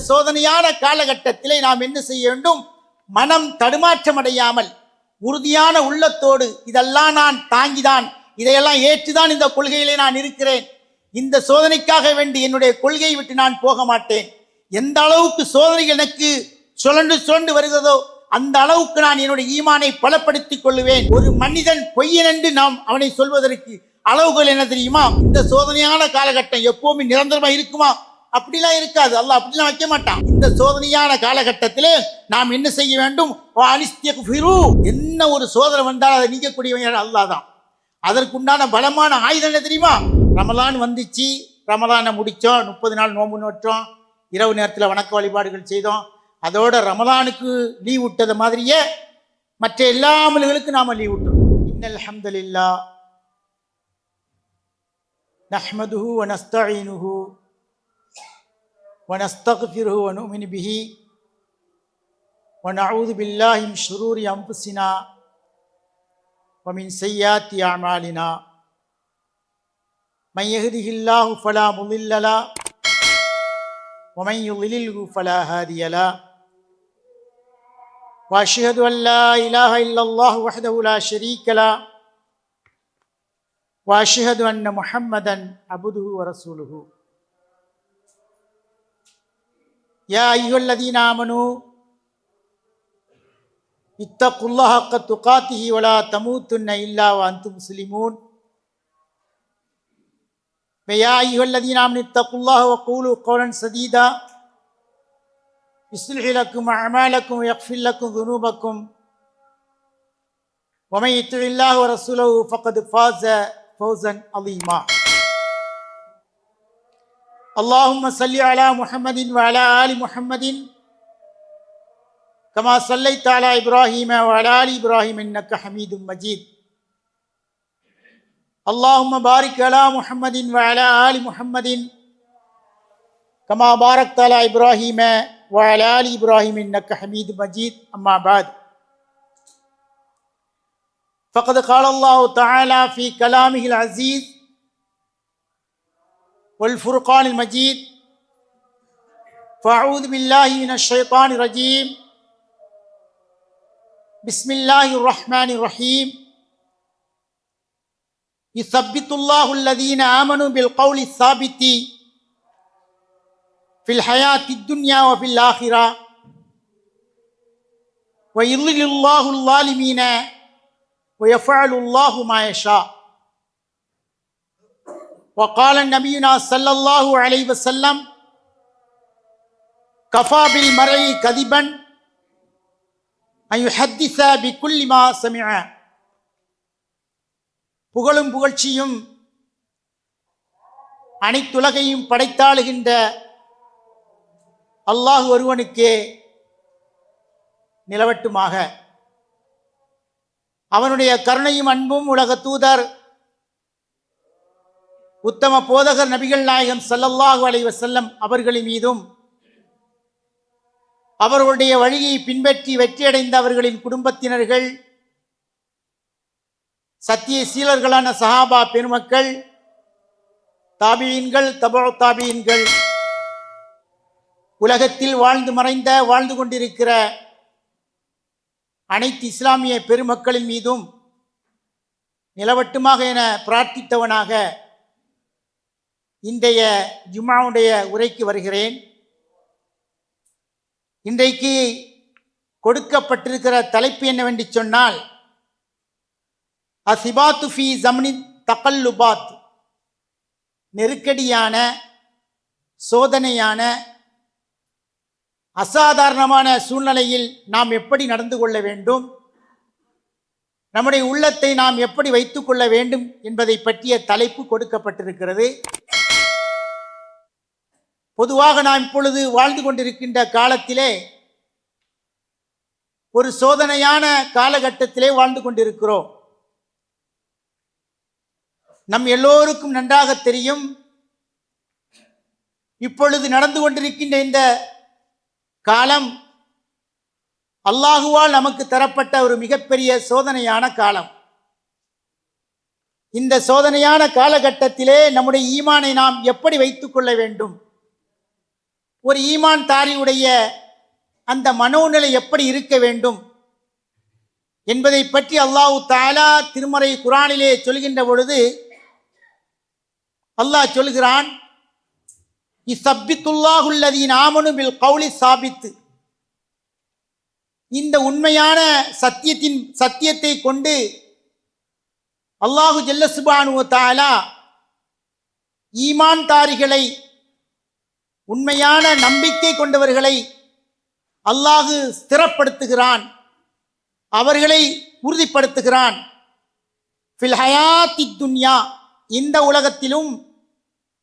சோதனையான காலகட்டத்திலே நாம் என்ன செய்ய வேண்டும்? மனம் தடுமாற்றம் அடையாமல் உறுதியான உள்ளத்தோடு, இதெல்லாம் நான் தாங்கிதான், இதையெல்லாம் ஏற்றுதான் இந்த கொள்கையிலே நான் இருக்கிறேன், இந்த சோதனைக்காக வேண்டி என்னுடைய கொள்கையை விட்டு நான் போக மாட்டேன், எந்த அளவுக்கு சோதனைகள் எனக்கு சுழண்டு வருகிறதோ அந்த அளவுக்கு நான் என்னுடைய ஈமானை பலப்படுத்திக் கொள்ளுவேன். ஒரு மனிதன் பொய்யன் என்று நாம் அவனை சொல்வதற்கு அளவுகள் என்ன தெரியுமா? இந்த சோதனையான காலகட்டம் எப்பவுமே நிரந்தரமா இருக்குமா? அப்படிலாம் இருக்காது. அல்லாஹ் அப்படிலாம் வைக்க மாட்டான். இந்த சோதனையான காலகட்டத்திலே நாம் என்ன செய்ய வேண்டும்? என்ன ஒரு சோதனை வந்தால் அதை நீக்கக்கூடியவன் அல்லாஹ் தான். அதற்குண்டான பலமான ஆயுதம் என்ன தெரியுமா? ரமலான் வந்துச்சு, ரமலானை முடித்தோம், 30 நாள் நோன்பு நோற்றோம், இரவு நேரத்தில் வணக்க வழிபாடுகள் செய்தோம். அதோட ரமலானுக்கு லீவ் விட்டது மாதிரியே மற்ற எல்லா அமல்களுக்கும் நாம லீவ் விட்டோம். இன்னல் ஹம்துலில்லாஹ் நஹ்மதுஹு வ நஸ்தஈனுஹு வ நஸ்தக்ஃபிருஹு வ நுமினு பிஹி வ நஊது பில்லாஹி மின் ஷுரூரி அன்ஃபுஸினா வ மின் ஸய்யிஆத்தி அமாலினா மன் யஹ்திஹில்லாஹு ஃபலா முضில்ல லஹு வ மன் யுض்லில்ஹு ஃபலா ஹாதிய லஹு வ அஷ்ஹது அன் லா இலாஹ இல்லல்லாஹு வஹ்தஹு லா ஷரீக லஹு வ அஷ்ஹது அன்ன முஹம்மதன் அப்துஹு வ ரசூலுஹு. யா அய்யுஹல்லதீன ஆமனூ இத்தகுல்லாஹ ஹக்க துகாத்திஹி வ லா தமூத்துன்ன இல்லா வ அன்தும் முஸ்லிமூன். யா அய்யுஹல்லதீன ஆமனூ இத்தகுல்லாஹ வ கூலு கௌலன் சதீதா யுஸ்லிஹ் லக்கும் அஅமாலக்கும் வ யக்ஃபிர் லக்கும் ذுனூபக்கும் வ மன் யுத்திஇல்லாஹ வ ரசூலஹு ஃபக்கத் ஃபாஸ ஃபௌஸன் அலீமா. அல்லாஹும்ம ஸல்லி அலா முஹம்மதின் வ அலா ஆலி முஹம்மதின் கமா ஸல்லைத அலா இப்ராஹீம வ அலா ஆலி இப்ராஹீம் இன்னக ஹமீதும் மஜீத். அல்லாஹும்ம பாரிக் அலா முஹம்மதின் வ அலா ஆலி முஹம்மதின் கமா பாரக்த அலா இப்ராஹீம வ அலா ஆலி இப்ராஹீம் இன்னக ஹமீதும் மஜீத். அம்மா பாத். فقد قال الله تعالى في كلامه العزيز والفرقان المجيد فأعوذ بالله من الشيطان الرجيم بسم الله الرحمن الرحيم يثبت الله الذين آمنوا بالقول الثابت في الحياة الدنيا وفي الآخرة ويضلل الله الظالمين ويفعل الله ما يشاء. وقال نبينا صلى الله عليه وسلم كفى بالمرء كذبا أن يحدث بكل ما سمع. புகழும் புகழ்ச்சியும் அனைத்துலகையும் படைத்தாளுகின்ற அல்லாஹ் ஒருவனுக்கே நிலவட்டுமாக. அவனுடைய கருணையும் அன்பும் உலக தூதர் உத்தம போதகர் நபிகள் நாயகம் ஸல்லல்லாஹு அலைஹி வஸல்லம் அவர்களின் மீதும் அவர்களுடைய வழியை பின்பற்றி வெற்றியடைந்த அவர்களின் குடும்பத்தினர்கள், சத்திய சீலர்களான சஹாபா பெருமக்கள், தாபியீன்கள், தபஉ தாபியீன்கள், உலகத்தில் வாழ்ந்து கொண்டிருக்கிற அனைத்து இஸ்லாமிய பெருமக்களின் மீதும் நிலவட்டுமாக என பிரார்த்தித்தவனாக இன்றைய ஜும்ஆவுடைய உரைக்கு வருகிறேன். இன்றைக்கு கொடுக்கப்பட்டிருக்கிற தலைப்பு என்னவென்று சொன்னால், அசிபாத்து ஃபி ஜம்னி தகல்லுபாத், நெருக்கடியான, சோதனையான, அசாதாரணமான சூழ்நிலையில் நாம் எப்படி நடந்து கொள்ள வேண்டும், நம்முடைய உள்ளத்தை நாம் எப்படி வைத்துக் கொள்ள வேண்டும் என்பதை பற்றிய தலைப்பு கொடுக்கப்பட்டிருக்கிறது. பொதுவாக நாம் இப்பொழுது வாழ்ந்து கொண்டிருக்கின்ற காலத்திலே ஒரு சோதனையான காலகட்டத்திலே வாழ்ந்து கொண்டிருக்கிறோம். நம் எல்லோருக்கும் நன்றாக தெரியும், இப்பொழுது நடந்து கொண்டிருக்கின்ற இந்த காலம் அல்லாஹுவால் நமக்கு தரப்பட்ட ஒரு மிகப்பெரிய சோதனையான காலம். இந்த சோதனையான காலகட்டத்திலே நம்முடைய ஈமானை நாம் எப்படி வைத்துக் கொள்ள வேண்டும், ஒரு ஈமான் தாரியுடைய அந்த மனோநிலை எப்படி இருக்க வேண்டும் என்பதை பற்றி அல்லாஹ் தஆலா திருமறை குர்ஆனிலே சொல்கின்ற பொழுது அல்லாஹ் சொல்கிறான், இஸ்ஸப்பித்துல்லாஹு அல்லதீன ஆமனு பில் கௌலி சாபித். இந்த உண்மையான சத்தியத்தை கொண்டு அல்லாஹு ஜல்ல சுப்ஹானஹு வ தஆலா ஈமான்தாரிகளை, உண்மையான நம்பிக்கை கொண்டவர்களை அல்லாஹு ஸ்திரப்படுத்துகிறான், அவர்களை உறுதிப்படுத்துகிறான். ஃபில் ஹயாத்தி துன்யா, இந்த உலகத்திலும்,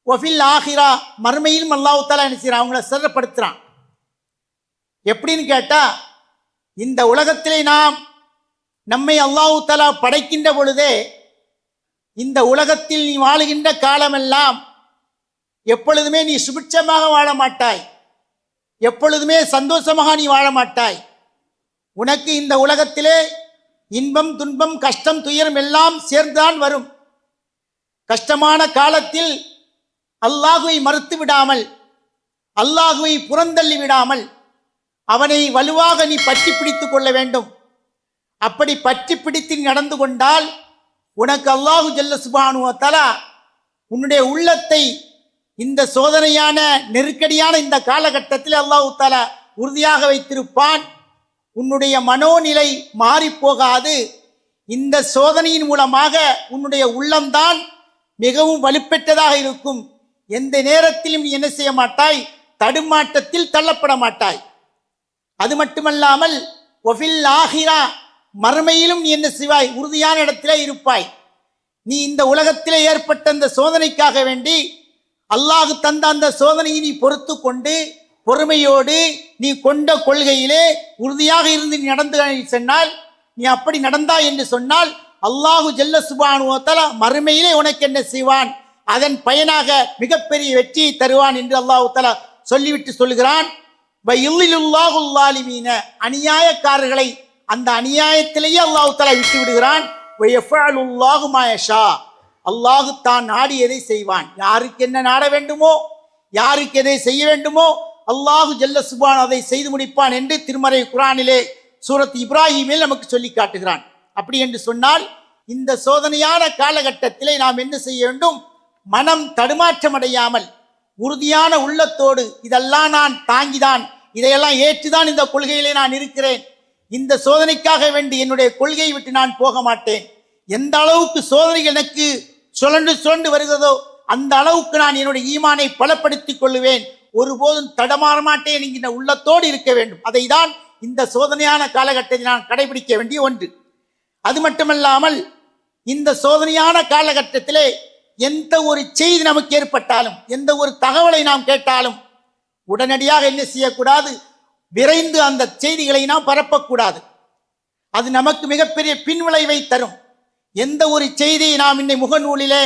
ஒஃபில் ஆஹிரா, மறுமையிலும் அல்லாஹ் தஆலா என்ன செய்றான், அவங்கள ஸ்திரப்படுத்துறான். எப்படின்னு கேட்டா, இந்த உலகத்திலே நாம் நம்மை அல்லாஹ் தஆலா படைக்கின்ற பொழுதே இந்த உலகத்தில் நீ வாழுகின்ற காலமெல்லாம் எப்பொழுதுமே நீ சுபிட்சமாக வாழ மாட்டாய், எப்பொழுதுமே சந்தோஷமாக நீ வாழ மாட்டாய். உனக்கு இந்த உலகத்திலே இன்பம் துன்பம் கஷ்டம் துயரம் எல்லாம் சேர்ந்துதான் வரும். கஷ்டமான காலத்தில் அல்லாஹுவை மறுத்து விடாமல், அல்லாஹுவை புறந்தள்ளி விடாமல் அவனை வலுவாக நீ பற்றி பிடித்து கொள்ள வேண்டும். அப்படி பற்றி பிடித்து நடந்து கொண்டால் உனக்கு அல்லாஹு ஜல்ல சுப்ஹானஹு வ தஆலா உன்னுடைய உள்ளத்தை இந்த சோதனையான நெருக்கடியான இந்த காலகட்டத்தில் அல்லாஹ் தஆலா உறுதியாக வைத்திருப்பான். உன்னுடைய மனோநிலை மாறி போகாது. இந்த சோதனையின் மூலமாக உன்னுடைய உள்ளம்தான் மிகவும் வலுப்பெற்றதாக இருக்கும். எந்த நேரத்திலும் நீ என்ன செய்ய மாட்டாய், தடுமாற்றத்தில் தள்ளப்பட மாட்டாய். அது மட்டுமல்லாமல் ஒஃபில் ஆஹிரா, மறுமையிலும் நீ என்ன செய்வாய், உறுதியான இடத்திலே இருப்பாய். நீ இந்த உலகத்திலே ஏற்பட்ட அந்த சோதனைக்காக வேண்டி அல்லாஹ் தந்த அந்த சோதனையை நீ பொறுத்து கொண்டு பொறுமையோடு நீ கொண்ட கொள்கையிலே உறுதியாக இருந்து நீ நடந்து சொன்னால், நீ அப்படி நடந்தாய் என்று சொன்னால் அல்லாஹு ஜல்ல சுப்ஹானஹு வ தஆலா மறுமையிலே உனக்கு என்ன செய்வான், அதன் பயனாக மிகப்பெரிய வெற்றியை தருவான் என்று அல்லாஹ் தஆலா சொல்லிவிட்டு சொல்கிறான். வயுல்லிலுல்லாஹுல் ஸாலிமீன, அநியாயக்காரர்களை அந்த அநியாயத்திலேயே அல்லாஹ் தஆலா விட்டு விடுகிறான். வயஃபஅலுல்லாஹு மா யஷா, அல்லாஹ் தான் நாடியதை செய்வான். யாருக்கு என்ன நாட வேண்டுமோ, யாருக்கு எதை செய்ய வேண்டுமோ அல்லாஹு ஜல்ல சுப்ஹானஹு அதை செய்து முடிப்பான் என்று திருமறை குர்ஆனிலே சூரத் இப்ராஹீமில் நமக்கு சொல்லி காட்டுகிறான். அப்படி என்று சொன்னால் இந்த சோதனையான காலகட்டத்திலே நாம் என்ன செய்ய வேண்டும், மனம் தடுமாற்றம் அடையாமல் உறுதியான உள்ளத்தோடு இதெல்லாம் நான் தாங்கிதான், இதையெல்லாம் ஏற்றுதான் இந்த கொள்கையிலே நான் இருக்கிறேன், இந்த சோதனைக்காக வேண்டி என்னுடைய கொள்கையை விட்டு நான் போக மாட்டேன். எந்த அளவுக்கு சோதனைகள் எனக்கு சுழண்டு வருகிறதோ அந்த அளவுக்கு நான் என்னுடைய ஈமானை பலப்படுத்திக் கொள்ளுவேன், ஒருபோதும் தடமாற மாட்டேன் என்கின்ற உள்ளத்தோடு இருக்க வேண்டும். அதை தான் இந்த சோதனையான காலகட்டத்தில் நான் கடைபிடிக்க வேண்டிய ஒன்று. அது மட்டுமல்லாமல் இந்த சோதனையான காலகட்டத்திலே எந்த ஒரு செய்தி நமக்கு ஏற்பட்டாலும், எந்த ஒரு தகவலை நாம் கேட்டாலும் உடனடியாக என்ன செய்யக்கூடாது, விரைந்து அந்த செய்திகளை நாம் பரப்பக்கூடாது. அது நமக்கு மிகப்பெரிய பின்விளைவை தரும். எந்த ஒரு செய்தியை நாம் இன்னை முகநூலிலே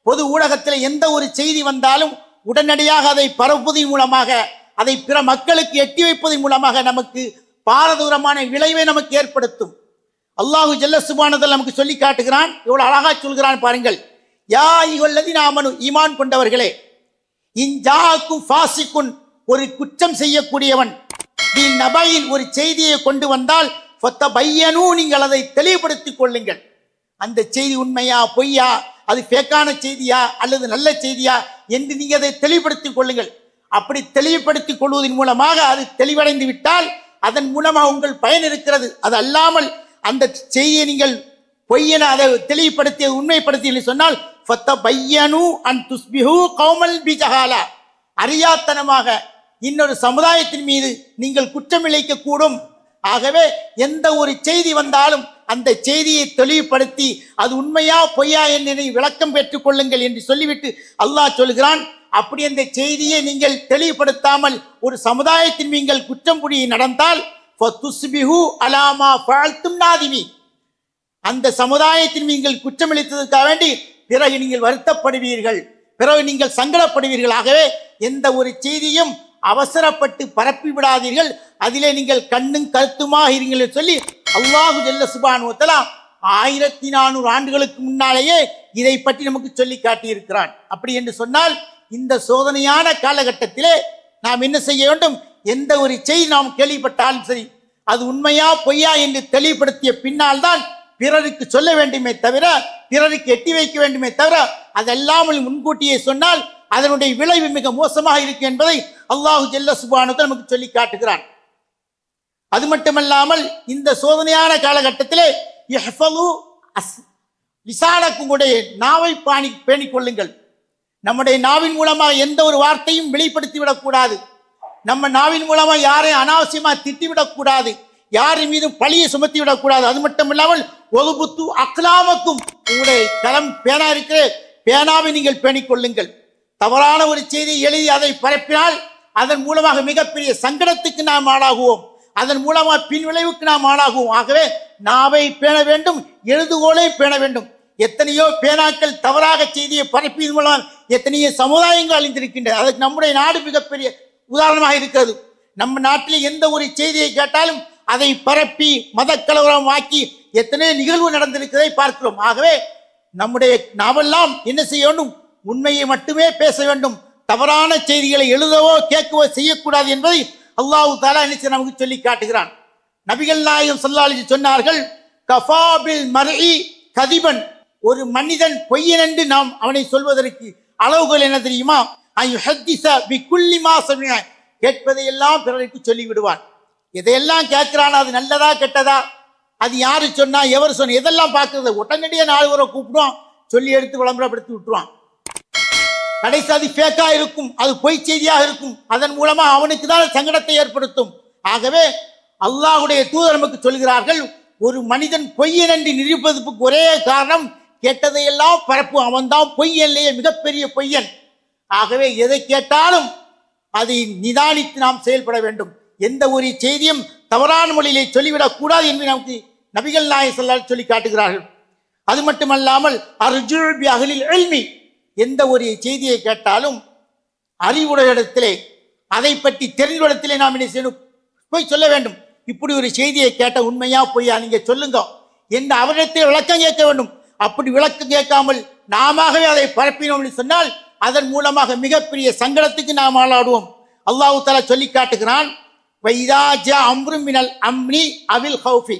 பொது ஊடகத்தில் எந்த ஒரு செய்தி வந்தாலும் உடனடியாக அதை பரப்புவதன் மூலமாக, அதை பிற மக்களுக்கு எட்டி வைப்பதன் மூலமாக நமக்கு பாரதூரமான விளைவை நமக்கு ஏற்படுத்தும். அல்லாஹு ஜல்ல சுப்ஹானஹு வ தஆலா நமக்கு சொல்லி காட்டுகிறான். எவ்வளவு அழகா சொல்கிறான் பாருங்கள். யா அய்யுஹல்லதீன ஆமனு, ஈமான் கொண்டவர்களே, இன்ஜாக்கும் ஃபாசிகுன், ஒரு குற்றம் செய்யக்கூடியவன் நபையின் ஒரு செய்தியை கொண்டு வந்தால் ஃபத்தபையனு, நீங்கள் அதை தெளிவுபடுத்திக் கொள்ளுங்கள். அந்த செய்தி உண்மையா பொய்யா, அது ஃபேக்கான செய்தியா அல்லது நல்ல செய்தியா என்று நீங்கள் அதை தெளிவுபடுத்திக் கொள்ளுங்கள். அப்படி தெளிவுபடுத்திக் கொள்வதன் மூலமாக அது தெளிவடைந்து விட்டால் அதன் மூலமாக உங்கள் பயன் இருக்கிறது. அது அல்லாமல் அந்த செய்தியை நீங்கள் பொய்யென அதை தெளிவுபடுத்தி உண்மைப்படுத்தி சொன்னால் ஃபத்தபையனு அன் துஸ்பிஹு கௌமல் பிஜஹாலா, அறியாத்தனமாக இன்னொரு சமுதாயத்தின் மீது நீங்கள் குற்றம் இழைக்க கூடும். ஆகவே எந்த ஒரு செய்தி வந்தாலும் அந்த செய்தியை தெளிவுபடுத்தி அது உண்மையா பொய்யா என்று விளக்கம் பெற்றுக் கொள்ளுங்கள் என்று சொல்லிவிட்டு அல்லாஹ் சொல்கிறான். அப்படி அந்த செய்தியை நீங்கள் தெளிவுபடுத்தாமல் ஒரு சமுதாயத்தின் நீங்கள் குற்றம் புரிய நடந்தால் ஃபதுஸ்பிஹு அலாமா ஃபஅல்தும் நாதிமீன், அந்த சமுதாயத்தின் நீங்கள் குற்றமளித்ததற்காக வேண்டி பிறகு நீங்கள் வருத்தப்படுவீர்கள், பிறகு நீங்கள் சங்கடப்படுவீர்கள். ஆகவே எந்த ஒரு செய்தியும் அவசரப்பட்டு பரப்பி விடாதீர்கள், அதிலே நீங்கள் கண்ணும் கருத்துமாக இருங்கள் சொல்லி அல்லாஹு ஜல்ல சுப்ஹானஹு வ தஆலா 1400 ஆண்டுகளுக்கு முன்னாலேயே இதை பற்றி நமக்கு சொல்லி காட்டியிருக்கிறான். அப்படி என்று சொன்னால் இந்த சோதனையான காலகட்டத்திலே நாம் என்ன செய்ய வேண்டும்? எந்த ஒரு செய்தி நாம் கேள்விப்பட்டாலும் சரி, அது உண்மையா பொய்யா என்று தெளிவுபடுத்திய பின்னால் தான் பிறருக்கு சொல்ல வேண்டுமே தவிர, பிறருக்கு எட்டி வைக்க வேண்டுமே தவிர, அதெல்லாமல் முன்கூட்டியே சொன்னால் அதனுடைய விளைவு மிக மோசமாக இருக்கு என்பதை அல்லாஹு ஜல்ல சுப்ஹானஹு நமக்கு சொல்லி காட்டுகிறான். அது மட்டுமல்லாமல் இந்த சோதனையான காலகட்டத்திலே லிசானக்குடைய நாவை பேணிக் கொள்ளுங்கள். நம்முடைய நாவின் மூலமாக எந்த ஒரு வார்த்தையும் வெளிப்படுத்தி விடக்கூடாது. நம்ம நாவின் மூலமாக யாரையும் அனாவசியமாக திட்டிவிடக்கூடாது, யாரின் மீதும் பழியை சுமத்தி விடக்கூடாது. அது மட்டும் இல்லாமல் ஒதுபுத்து அக்லாமக்கும், உங்களுடைய கலம் பேனா இருக்கிற பேனாவை நீங்கள் பேணிக் கொள்ளுங்கள். தவறான ஒரு செய்தியை எழுதி அதை பரப்பினால் அதன் மூலமாக மிகப்பெரிய சங்கடத்துக்கு நாம் ஆளாகுவோம், அதன் மூலமாக பின் விளைவுக்கு நாம் ஆளாகுவோம். ஆகவே நாவை பேண வேண்டும், எழுதுகோலை பேண வேண்டும். எத்தனையோ பேனாக்கள் தவறாக செய்தியை பரப்பியதன் மூலம் எத்தனையோ சமுதாயங்கள் அழிந்திருக்கின்றன. அதுக்கு நம்முடைய நாடு மிகப்பெரிய உதாரணமாக இருக்கிறது. நம்ம நாட்டில் எந்த ஒரு செய்தியை கேட்டாலும் அதை பரப்பி மதக்கலவரம் ஆக்கி எத்தனை நிகழ்வு நடந்திருக்கிறதை பார்க்கிறோம். ஆகவே நம்முடைய நாவெல்லாம் என்ன செய்ய வேண்டும்? உண்மையை மட்டுமே பேச வேண்டும். தவறான செய்திகளை எழுதவோ கேட்கவோ செய்யக்கூடாது என்பதை அல்லாஹ் தஆலா நமக்கு சொல்லி காட்டுகிறான். நபிகள் நாயகம் ஸல்லல்லாஹு அலைஹி சொன்னார்கள், கஃபாபில் மர்இ கதிபன், ஒரு மனிதன் பொய்யன் என்று நாம் அவனை சொல்வதற்கு அளவுகள் என்ன தெரியுமா? அயுஹத்திஸ பிகுல்லி மா சமிஅ, கேட்பதையெல்லாம் பிறருக்கு சொல்லி விடுவான். எதையெல்லாம் கேட்கிறான், அது நல்லதா கெட்டதா, அது யாரு சொன்னா எவர் சொன்ன, எதெல்லாம் பார்க்கறது, உடனடியே 4 பேரை கூப்பிடுவான், சொல்லி எடுத்து விளம்பரப்படுத்தி விட்டுருவான். கடைசி அது ஃபேக்கா இருக்கும், அது பொய் செய்தியாக இருக்கும், அதன் மூலமா அவனுக்கு தான் சங்கடத்தை ஏற்படுத்தும். ஆகவே அல்லாஹ்வுடைய தூதர் நமக்கு சொல்கிறார்கள், ஒரு மனிதன் பொய்யன் என்று நிரூபிப்பதற்கு ஒரே காரணம், கேட்டதையெல்லாம் பரப்பு, அவன் தான் பொய்யன்லேயே மிகப்பெரிய பொய்யன். ஆகவே எதை கேட்டாலும் அதை நிதானித்து நாம் செயல்பட வேண்டும். எந்த ஒரு செய்தியும் தவறான மொழியிலே சொல்லிவிடக் கூடாது என்று நமக்கு நபிகள் நாயகம் ஸல்லல்லாஹு அலைஹி சொல்லி காட்டுகிறார்கள். அது மட்டுமல்லாமல் அர்ஜுல் பி அஹ்லில் இல்மி, எந்த ஒரு செய்தியை கேட்டாலும் அறிவுடைய இடத்திலே அதை பற்றி தெரிந்த இடத்திலே நாம் என்ன செய்யணும்? போய் சொல்ல வேண்டும். இப்படி ஒரு செய்தியை கேட்ட உண்மையா பொய்யா நீங்க சொல்லுங்க என்று அவரிடத்தில் விளக்கம் கேட்க வேண்டும். அப்படி விளக்கம் கேட்காமல் நாமவே அதை பரப்பினோம் என்று சொன்னால் அதன் மூலமாக மிகப்பெரிய சங்கடத்துக்கு நாம் ஆளாடுவோம். அல்லாஹ் தஆலா சொல்லி காட்டுகிறான், வைதா ஜா அம்ரும் மினல் அம்னி அவில் ஹௌஃபி,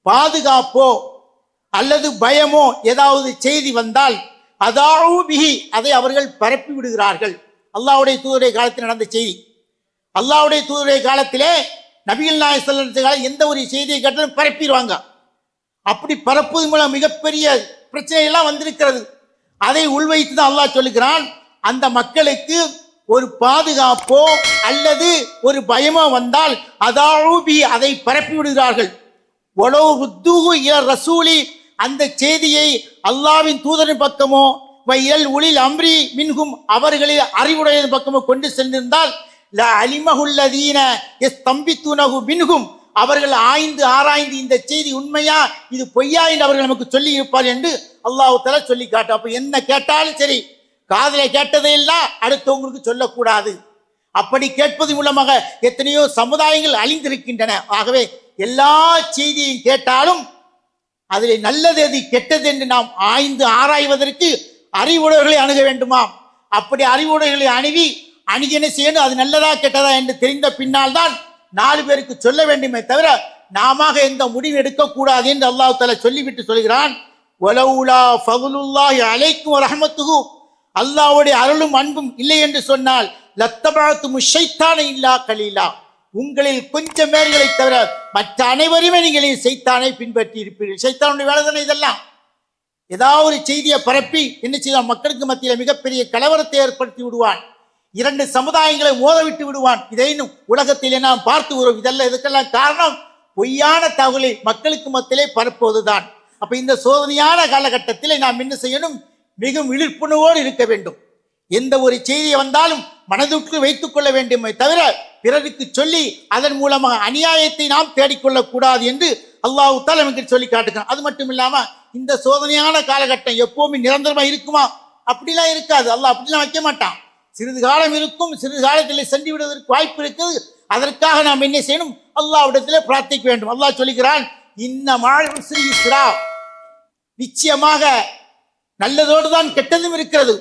பாதுகாப்போ அல்லது பயமோ ஏதாவது செய்தி வந்தால் அதாஉ பிஹி, அதை அவர்கள் பரப்பி விடுகிறார்கள். அல்லாஹ்வுடைய தூதருடைய காலத்தில் நடந்த செய்தி. அல்லாஹ்வுடைய தூதருடைய காலத்திலே நபிகள் நாயகம் ஸல்லல்லாஹு அலைஹி வஸல்லம் எந்த ஒரு செய்தியை கேட்டாலும் பரப்பிடுவாங்க. அப்படி பரப்புவது மூலம் மிகப்பெரிய பிரச்சனை எல்லாம் வந்திருக்கிறது. அதை உள்வைத்து தான் அல்லாஹ் சொல்லுகிறான், அந்த மக்களுக்கு ஒரு பாதுகாப்போ அல்லது ஒரு பயமோ வந்தால் அதாஉ பிஹி, அதை பரப்பி விடுகிறார்கள். வலவு ருத்துஹு இல ரசூலி, அந்த செய்தியை அல்லாஹ்வின் தூதரின் பக்கமோ வையல் உளில் அம்ரி மின்ஹும், அவர்களில் அறிவுடைய பக்கமோ கொண்டு சென்றிருந்தால் ல அலிமஹுல்லதீன யஸ்தம்பித்துனஹு மின்ஹும், அவர்கள் ஆராய்ந்து இந்த செய்தி உண்மையா இது பொய்யா என்று அவர்கள் நமக்கு சொல்லி இருப்பார் என்று அல்லாஹ் தஆலா சொல்லி காட்டு. அப்ப என்ன கேட்டாலும் சரி, காதலை கேட்டதையெல்லாம் அடுத்தவங்களுக்கு சொல்லக்கூடாது. அப்படி கேட்பது மூலமாக எத்தனையோ சமுதாயங்கள் அழிந்திருக்கின்றன. ஆகவே எல்லா செய்தியையும் கேட்டாலும் அதில் நல்லது எது கெட்டது என்று நாம் ஆராய்வதற்கு அறிவுடையவர்களை அணுக வேண்டுமாம். அப்படி அறிவுடையவர்களை அணுகி என்ன செய்யணும், அது நல்லதா கெட்டதா என்று தெரிந்த பின்னால் தான் 4 பேருக்கு சொல்ல வேண்டுமே தவிர நாம எந்த முடிவு எடுக்கக்கூடாது என்று அல்லாஹ் தஆலா சொல்லிவிட்டு சொல்கிறான், வலவுலா ஃபதுலுல்லாஹி அலைக்கும் வரஹ்மத்துஹு, அல்லாஹ்வுடைய அருளும் அன்பும் இல்லை என்று சொன்னால் லத்தபஅத்துமு ஷைத்தான இல்லா கலீலா, உங்களில் கொஞ்சம் பேர்களை தவிர மற்ற அனைவருமே நீங்கள் சைத்தானை பின்பற்றி இருப்பீர்கள். சைத்தானுடைய வேலை தானே இதெல்லாம். ஏதாவது ஒரு செய்தியை பரப்பி என்ன செய்வான், மக்களுக்கு மத்தியில் மிகப்பெரிய கலவரத்தை ஏற்படுத்தி விடுவான், 2 சமுதாயங்களை மோதவிட்டு விடுவான். இதை உலகத்திலே நாம் பார்த்து வருவோம். இதுக்கெல்லாம் காரணம் பொய்யான தகவலை மக்களுக்கு மத்தியிலே பரப்புவதுதான். அப்ப இந்த சோதனையான காலகட்டத்திலே நாம் என்ன செய்யணும்? மிகவும் விழிப்புணர்வோடு இருக்க வேண்டும். எந்த ஒரு செய்தியை வந்தாலும் மனதுக்கு வைத்துக் கொள்ள வேண்டுமே தவிர பிறருக்கு சொல்லி அதன் மூலமாக அநியாயத்தை நாம் தேடிக்கொள்ளக் கூடாது என்று அல்லாஹ் தஆலா நமக்கு சொல்லி காட்டுகிறான். அது மட்டும் இல்லாம இந்த சோதனையான காலகட்டம் எப்பவுமே நிரந்தரமா இருக்குமா? அப்படிலாம் இருக்காது. அல்லாஹ் அப்படிலாம் வைக்க மாட்டான். சிறிது காலம் இருக்கும், சிறிது காலத்தில் சென்று விடுவதற்கு வாய்ப்பு இருக்குது. அதற்காக நாம் என்ன செய்யணும்? அல்லாஹ்விடத்திலே பிரார்த்திக்க வேண்டும். அல்லாஹ் சொல்லுகிறான், இன்ன மஅல் உஸ்ரி யுஸ்ரா, நிச்சயமாக நல்லதோடு தான் கெட்டதும் இருக்கிறது.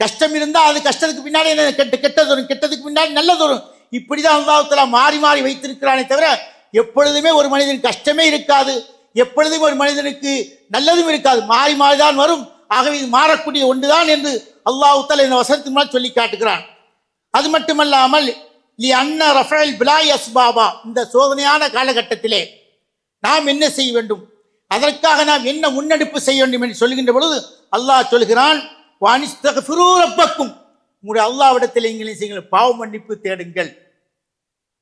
கஷ்டம் இருந்தா அது கஷ்டத்துக்கு பின்னாடி என்ன கெட்டது வரும், கெட்டதுக்கு பின்னாடி நல்லது வரும். இப்படிதான் அல்லாஹ் தஆலா மாறி மாறி வைத்திருக்கிறானே தவிர எப்பொழுதுமே ஒரு மனிதன் கஷ்டமே இருக்காது, எப்பொழுதும் ஒரு மனிதனுக்கு நல்லதும் இருக்காது, மாறி மாறிதான் வரும். ஆகவே இது மாறக்கூடிய ஒன்றுதான் என்று அல்லாஹ் தஆலா இந்த வசனத்தின் மூலம் சொல்லி காட்டுகிறான். அது மட்டுமல்லாமல் லி அன்ன ரஃபல் பிலாய் அஸ்பாபா, இந்த சோதனையான காலகட்டத்திலே நாம் என்ன செய்ய வேண்டும், அதற்காக நாம் என்ன முன்னெடுப்பு செய்ய வேண்டும் என்று சொல்கின்ற பொழுது அல்லாஹ் சொல்கிறான், வானிஸ்தக்ஃபிரு ரப்பக்கும், உங்களுடைய அல்லாஹ்விடத்தில் நீங்கள் பாவ மன்னிப்பு தேடுங்கள்.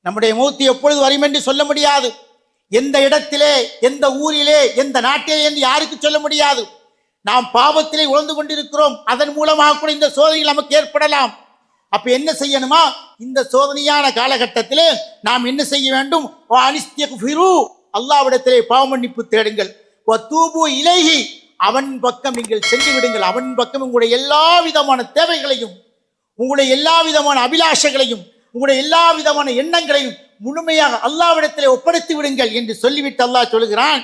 நம்முடைய மௌத்து எப்பொழுது வரும் என்று சொல்ல முடியாது. எந்த இடத்திலே, எந்த ஊரிலே, எந்த நாட்டிலே என்று யாருக்கு சொல்ல முடியாது. நாம் பாவத்திலே உழந்து கொண்டிருக்கிறோம், அதன் மூலமாக கூட இந்த சோதனைகள் நமக்கு ஏற்படலாம். அப்ப என்ன செய்யணுமா, இந்த சோதனையான காலகட்டத்திலே நாம் என்ன செய்ய வேண்டும், அல்லாஹ்விடத்திலே பாவ மன்னிப்பு தேடுங்கள், வதூபு இலைஹி, அவன் பக்கம் நீங்கள் சென்று விடுங்கள், அவன் பக்கம் உங்களுடைய எல்லா விதமான தேவைகளையும், உங்களுடைய எல்லா விதமான அபிலாஷைகளையும், உங்களுடைய எல்லா விதமான எண்ணங்களையும் முழுமையாக அல்லாஹ்விடத்திலே ஒப்படைத்து விடுங்கள் என்று சொல்லிவிட்டு அல்லாஹ் சொல்கிறான்.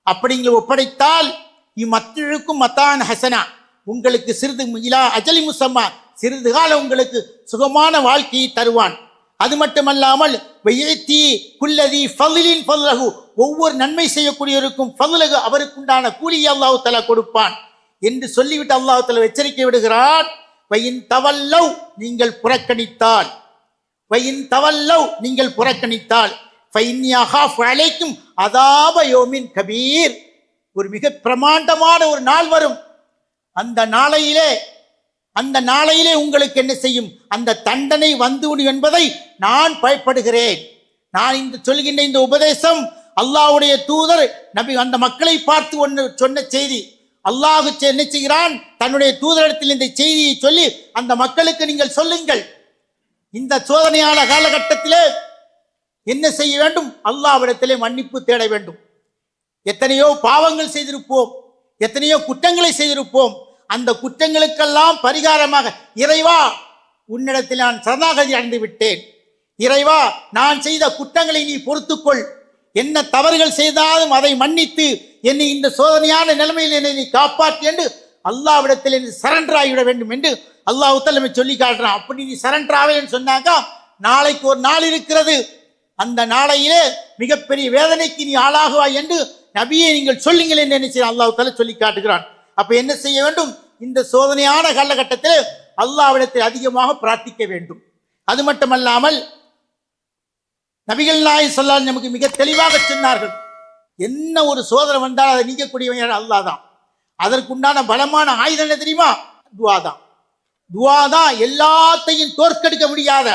அப்படி நீங்கள் ஒப்படைத்தால் இம்மத்திற்கும் மத்தான் ஹசனா, உங்களுக்கு சிறிது இலா அஜலி முசம்மா, சிறிது காலம் உங்களுக்கு சுகமான வாழ்க்கையை தருவான். அது மட்டுமல்லாமல் குல்லதி ஃபலின் ஃபல்லஹு, ஒவ்வொரு நன்மை செய்யக்கூடியவருக்கும் ஃபல்லஹு, அவருக்குண்டான கூலியை அல்லாஹ் தஆலா கொடுப்பான் என்று சொல்லிவிட்டு அல்லாஹ் தஆலா எச்சரிக்கை விடுகிறான். வயின் தவல்லவ், நீங்கள் புறக்கணித்தால், வயின் தவல்லவ், நீங்கள் புறக்கணித்தால், ஃபைன்னி அகாஃபு அலைக்கும் அதாப யௌமின் கபீர், ஒரு மிக பிரமாண்டமான ஒரு நாள் வரும். அந்த நாளையிலே உங்களுக்கு என்ன செய்யும், அந்த தண்டனை வந்துவிடும் என்பதை நான் பயப்படுகிறேன். நான் இந்த சொல்கின்ற இந்த உபதேசம் அல்லாஹ்வுடைய தூதர் நபி அந்த மக்களை பார்த்து சொன்ன செய்தி. அல்லாஹ் என்ன செய்கிறான், தன்னுடைய தூதரிடத்தில் இந்த செய்தியை சொல்லி அந்த மக்களுக்கு நீங்கள் சொல்லுங்கள். இந்த சோதனையான காலகட்டத்திலே என்ன செய்ய வேண்டும், அல்லாஹ்விடத்திலே மன்னிப்பு தேட வேண்டும். எத்தனையோ பாவங்கள் செய்திருப்போம், எத்தனையோ குற்றங்களை செய்திருப்போம். அந்த குற்றங்களுக்கெல்லாம் பரிகாரமாக, இறைவா உன்னிடத்தில் நான் சரணாகதி அடைந்து விட்டேன், இறைவா நான் செய்த குற்றங்களை நீ பொறுத்துக்கொள், என்ன தவறுகள் செய்தாலும் அதை மன்னித்து என்னை இந்த சோதனையான நிலைமையில் என்னை நீ காப்பாற்றி என்று அல்லாஹ்விடத்தில் சரண்டர் ஆகிவிட வேண்டும் என்று அல்லாஹ் தஆலா சொல்லி காட்டுறான். அப்படி நீ சரண்டர் ஆவேன்னு சொன்னாக்கா நாளைக்கு ஒரு நாள் இருக்கிறது, அந்த நாளையிலே மிகப்பெரிய வேதனைக்கு நீ ஆளாகுவாய் என்று நபியை நீங்கள் சொல்லுங்கள் என்று என்ன செய்ய அல்லாஹ் தஆலா சொல்லி காட்டுகிறான். அப்ப என்ன செய்ய வேண்டும், இந்த சோதனையான காலகட்டத்தில் அல்லாஹ்விடத்தில் அதிகமாக பிரார்த்திக்க வேண்டும். அது மட்டுமல்லாமல் நபிகள் நாயகம் ஸல்லல்லாஹு அலைஹி வஸல்லம் நமக்கு மிக தெளிவாக சொன்னார்கள், என்ன ஒரு சோதனை வந்தால் அதை நீக்கக்கூடியவன் அல்லாஹ் தான். அதற்குண்டான பலமான ஆயுதம் என்ன தெரியுமா, துஆ தான். துஆ தான் எல்லாத்தையும் தோற்கடிக்க முடியாத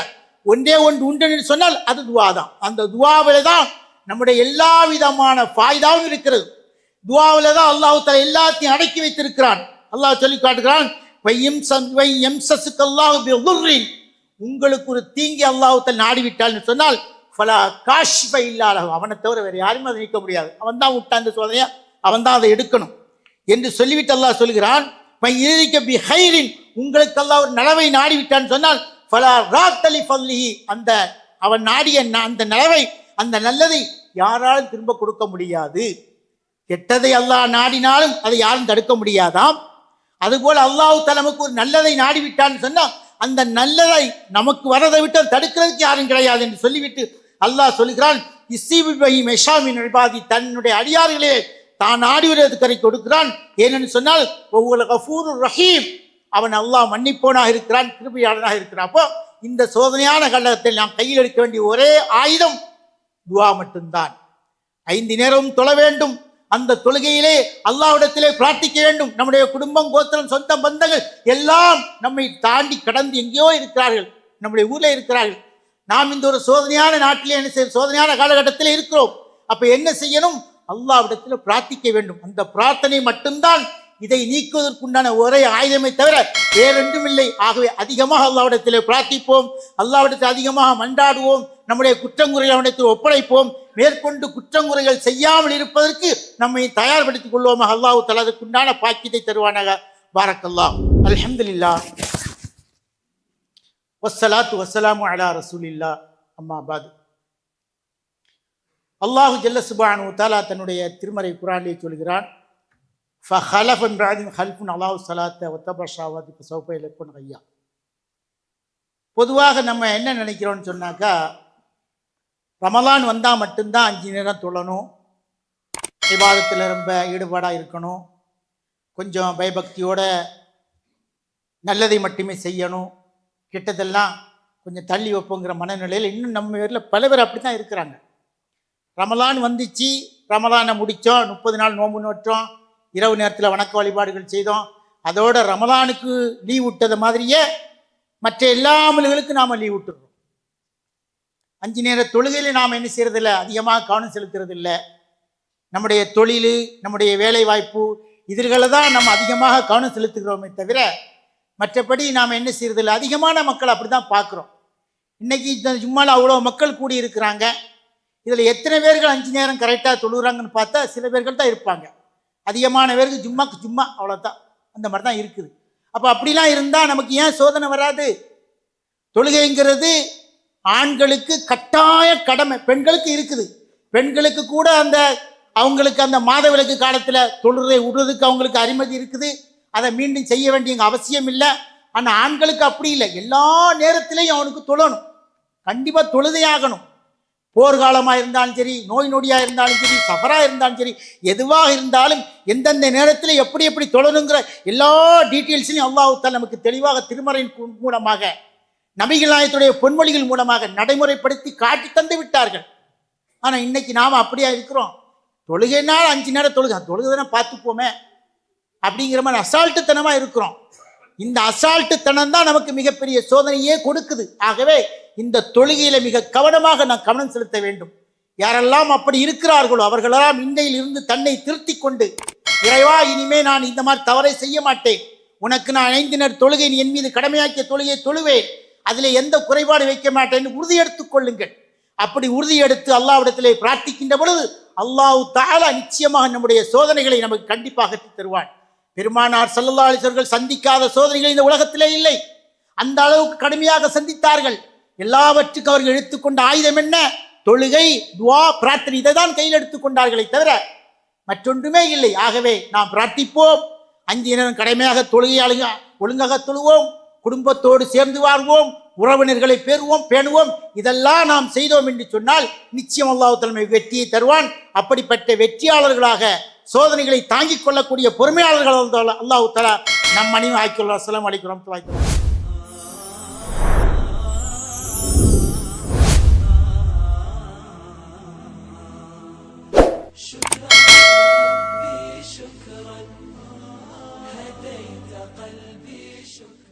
ஒன்றே ஒன்று உண்டு என்று சொன்னால் அது துஆ தான். அந்த துஆவில தான் நம்முடைய எல்லா விதமான ஃபாய்தாவும் இருக்கிறது. துஆவில தான் அல்லாஹ் தஆலா எல்லாத்தையும் அடக்கி வைத்திருக்கிறான். அல்லாஹ் சொல்லி காட்டுகிறான், உங்களுக்கு ஒரு தீங்கி அல்லாஹ் தஆலா நாடிவிட்டால் சொன்னால் ஃபலா காஷிஃப இல்லா லஹு, அவனை தவிர வேறு யாரும் அதை நீக்க முடியாது, அவன் தான் விட்டான் இந்த சோதனையை, அவன் தான் அதை எடுக்கணும் என்று சொல்லிவிட்டு அல்லாஹ் சொல்கிறான். உங்களுக்கு அல்லாஹ் ஒரு நலவை நாடிவிட்டான்னு சொன்னால் ஃபலா ராத்தலி ஃபல்லிஹி, அந்த அவன் நாடிய அந்த நலவை, அந்த நல்லதை யாராலும் திரும்ப கொடுக்க முடியாது. கெட்டதை அல்லாஹ் நாடினாலும் அதை யாரும் தடுக்க முடியாதாம். அதுபோல் அல்லாஹ் தஆலா நமக்கு ஒரு நல்லதை நாடிவிட்டான்னு சொன்னால் அந்த நல்லதை நமக்கு வரதை விட்டு தடுக்கிறதுக்கு யாரும் கிடையாது என்று சொல்லிவிட்டு அல்லாஹ் சொல்கிறான், தன்னுடைய அடியார்களே தான் நாடிவதற்கு கொடுக்கிறான். ஏனென்று சொன்னால் ஒவ்வொரு கஃபூருர் ரஹீம், அவன் அல்லாஹ் மன்னிப்போனாக இருக்கிறான், கிருபையாளனாக இருக்கிறான். அப்போ இந்த சோதனையான காலத்தில் நாம் கையில் எடுக்க வேண்டிய ஒரே ஆயுதம் துஆ மட்டும்தான். 5 நேரமும் தொழ வேண்டும், அந்த தொழுகையிலே அல்லாஹ்விடத்திலே பிரார்த்திக்க வேண்டும். நம்முடைய குடும்பம், கோத்திரம், சொந்த பந்தங்கள் எல்லாம் நம்மை தாண்டி கடந்து எங்கேயோ இருக்கிறார்கள், நம்முடைய ஊரில் இருக்கிறார்கள். நாம் இந்த ஒரு சோதனையான நாட்டிலே என்ன செய்ய, சோதனையான காலகட்டத்தில் இருக்கிறோம். அப்ப என்ன செய்யணும், அல்லாஹ்விடத்தில் பிரார்த்திக்க வேண்டும். அந்த பிரார்த்தனை மட்டும்தான் இதை நீக்குவதற்குண்டான ஒரே ஆயுதமே தவிர வேறொன்றும் இல்லை. ஆகவே அதிகமாக அல்லாஹ்விடத்தில் பிரார்த்திப்போம், அல்லாஹ்விடத்தில் அதிகமாக மன்றாடுவோம், நம்முடைய குற்றங்குறைகள் அவனிடத்தில் ஒப்படைப்போம். மேற்கொண்டு குற்றங்குறைகள் செய்யாமல் இருப்பதற்கு நம்மை தயார்படுத்திக் கொள்வோம். அல்லாஹ் தஆலா அதற்குண்டான பாக்கியத்தை தருவானாக. பாரக்கல்லாஹ். அல்ஹம்துலில்லாஹ் வஸ்ஸலாத்து வஸ்ஸலாமு அலா ரசூலில்லாஹ். அம்மா பாது. அல்லாஹு ஜல்ல சுப்ஹானஹு வ தஆலா தன்னுடைய திருமறை குர்ஆனிலே சொல்கிறான், فخلف من بعدهم خلف اضاعوا الصلاة واتبعوا الشهوات فسوف يلقون غيا. பொதுவாக நம்ம என்ன நினைக்கிறோம்னு சொன்னாக்கா, ரமலான் வந்தால் மட்டும்தான் 5 நேரம் தொழணும், இபாதத்தில் ரொம்ப ஈடுபாடாக இருக்கணும், கொஞ்சம் பயபக்தியோட நல்லதை மட்டுமே செய்யணும், கெட்டதெல்லாம் கொஞ்சம் தள்ளி வைப்போங்கிற மனநிலையில் இன்னும் நம்ம பேரில் பல பேர் அப்படி தான் இருக்கிறாங்க. ரமலான் வந்துச்சு, ரமலானை முடித்தோம், 30 நாள் நோன்பு நோற்றோம், இரவு நேரத்தில் வணக்க வழிபாடுகள் செய்தோம், அதோட ரமலானுக்கு லீவ் விட்டது மாதிரியே மற்ற எல்லா அமல்களுக்கும் நாம் லீவ் விட்டுறோம். 5 நேர தொழுகையில் நாம் என்ன செய்யறதில்லை, அதிகமாக கவனம் செலுத்துறது இல்லை. நம்முடைய தொழில், நம்முடைய வேலை வாய்ப்பு, இதில்களை தான் நம்ம அதிகமாக கவனம் செலுத்துகிறோமே தவிர மற்றபடி நாம் என்ன செய்யறதில்லை. அதிகமான மக்கள் அப்படி தான் பார்க்குறோம். இன்னைக்கு இந்த ஜும்மால அவ்வளோ மக்கள் கூடி இருக்கிறாங்க. இதில் எத்தனை பேர்கள் 5 நேரம் கரெக்டாக தொழுகிறாங்கன்னு பார்த்தா சில பேர்கள் தான் இருப்பாங்க. அதிகமான பேருக்கு ஜும்மாக்கு ஜும்மா அவ்வளோதான், அந்த மாதிரி தான் இருக்குது. அப்போ அப்படிலாம் இருந்தால் நமக்கு ஏன் சோதனை வராது? தொழுகைங்கிறது ஆண்களுக்கு கட்டாய கடமை, பெண்களுக்கு இருக்குது. பெண்களுக்கு கூட அவங்களுக்கு அந்த மாதவிலக்கு காலத்தில் தொழுகை விடுறதுக்கு அவங்களுக்கு அனுமதி இருக்குது. அதை மீண்டும் செய்ய வேண்டிய அவசியம் இல்லை. ஆனால் ஆண்களுக்கு அப்படி இல்லை, எல்லா நேரத்திலையும் அவனுக்கு தொழணும், கண்டிப்பாக தொழுதையாகணும். போர்க்காலமாக இருந்தாலும் சரி, நோய் நொடியாக இருந்தாலும் சரி, சஃபராக இருந்தாலும் சரி, எதுவாக இருந்தாலும் எந்தெந்த நேரத்தில் எப்படி எப்படி தொழணுங்கிற எல்லா டீட்டெயில்ஸையும் அல்லாஹ் தஆலா நமக்கு தெளிவாக திருமறையின் மூலமாக, நபிகள் நாயகத்துடைய பொன்மொழிகள் மூலமாக நடைமுறைப்படுத்தி காட்டி தந்து விட்டார்கள். ஆனால் இன்னைக்கு நாம் அப்படியா இருக்கிறோம்? தொழுகைனால் 5 நேரம் தொழுகைதானே பார்த்துப்போமே அப்படிங்கிற மாதிரி அசால்ட்டுத்தனமாக இருக்கிறோம். இந்த அசால்ட்டுத்தனம் தான் நமக்கு மிகப்பெரிய சோதனையே கொடுக்குது. ஆகவே இந்த தொழுகையில மிக கவனமாக நான் கவனம் செலுத்த வேண்டும். யாரெல்லாம் அப்படி இருக்கிறார்களோ அவர்களெல்லாம் இன்றையில் இருந்து தன்னை திருத்தி கொண்டு, இறைவா இனிமே நான் இந்த மாதிரி தவறை செய்ய மாட்டேன், உனக்கு நான் 5 நேர தொழுகை என் மீது கடமையாக்கிய தொழுகையை தொழுவேன், அதில் எந்த குறைபாடு வைக்க மாட்டேன் உறுதியெடுத்துக் கொள்ளுங்கள். அப்படி உறுதியெடுத்து அல்லாஹ்விடத்திலே பிரார்த்திக்கின்ற பொழுது அல்லாஹ் தஆலா நிச்சயமாக நம்முடைய சோதனைகளை நமக்கு கண்டிப்பாக தருவான். பெருமானார் ஸல்லல்லாஹு அலைஹி வஸல்லம் சந்திக்காத சோதனைகள் இந்த உலகத்திலே இல்லை. அந்த அளவுக்கு கடுமையாக சந்தித்தார்கள். எல்லாவற்றுக்கும் அவர்கள் எடுத்துக்கொண்ட ஆயுதம் என்ன? தொழுகை, துஆ, பிரார்த்தனை. இதை தான் கையில் எடுத்துக்கொண்டார்களே தவிர மற்றொன்றுமே இல்லை. ஆகவே நாம் பிரார்த்திப்போம், 5 நேரம் கடமையாக தொழுகையாளங்க ஒழுங்காக தொழுவோம், குடும்பத்தோடு சேர்ந்து வாழ்வோம், உறவினர்களை பேணுவோம். இதெல்லாம் நாம் செய்தோம் என்று சொன்னால் நிச்சயம் அல்லாஹ் தஆலா வெற்றியை தருவான். அப்படிப்பட்ட வெற்றியாளர்களாக, சோதனைகளை தாங்கிக் கொள்ளக்கூடிய பொறுமையாளர்கள் அல்லாஹ் தஆலா நம் அனைவரும் ஆக்கியுள்ளார். அஸ்ஸலாமு அலைக்கும் வரஹ்மத்துல்லாஹி வபரகாத்துஹு. شكرا هديت قلبي شكرا.